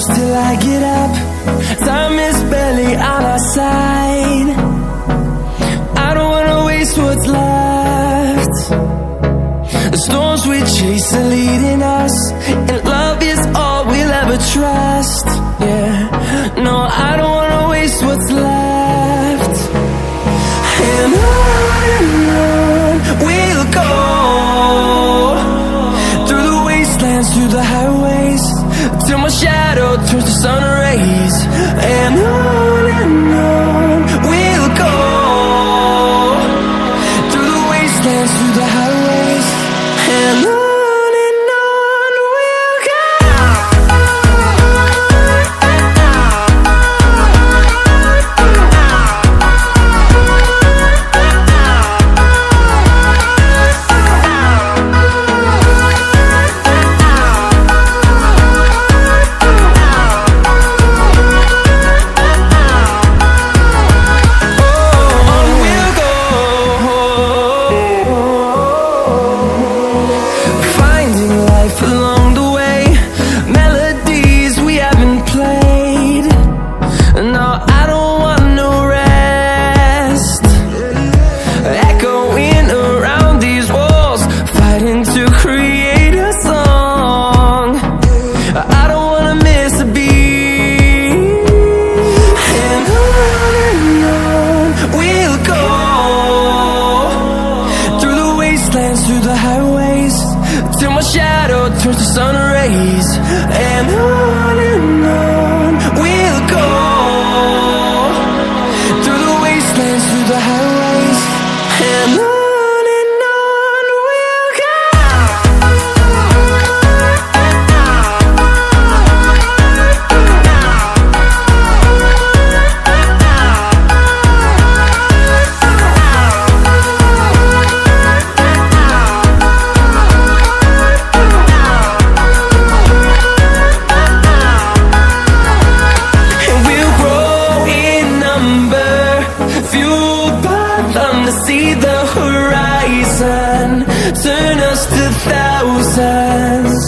close till I get up. Time is barely on our side. I don't wanna waste what's left. The storms we chase are leading us, and love is all we'll ever trust. Yeah, no, I don't wanna waste what's left. And on we'll go, through the wastelands, through the highways, till my shadow turns to sun rays. And on we'll go, through the wastelands, through the highways, and on we'll go. Along the way, melodies we haven't played. No, I don't want no rest. Echoing around these walls, fighting to create a song. I don't wanna miss a beat. And on we'll go, through the wastelands, through the highways, till my shadow turns to sun rays. And on we'll go, through the wastelands, through the highways, and on we'll go. See the horizon, turn us to thousands,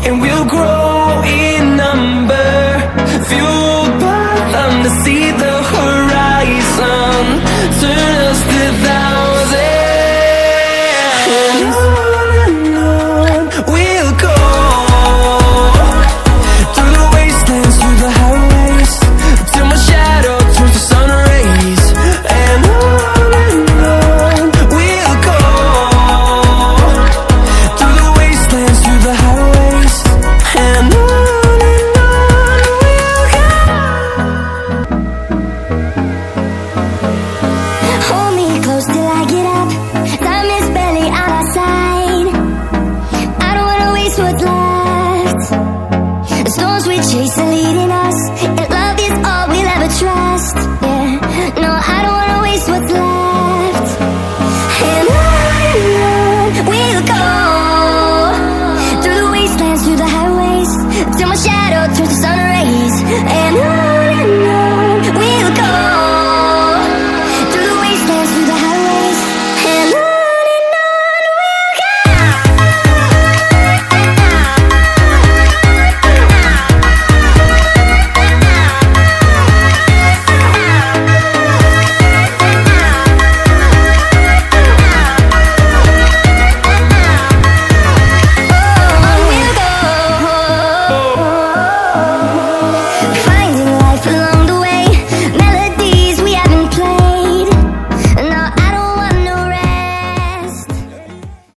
and we'll grow in number, fueled by them to see the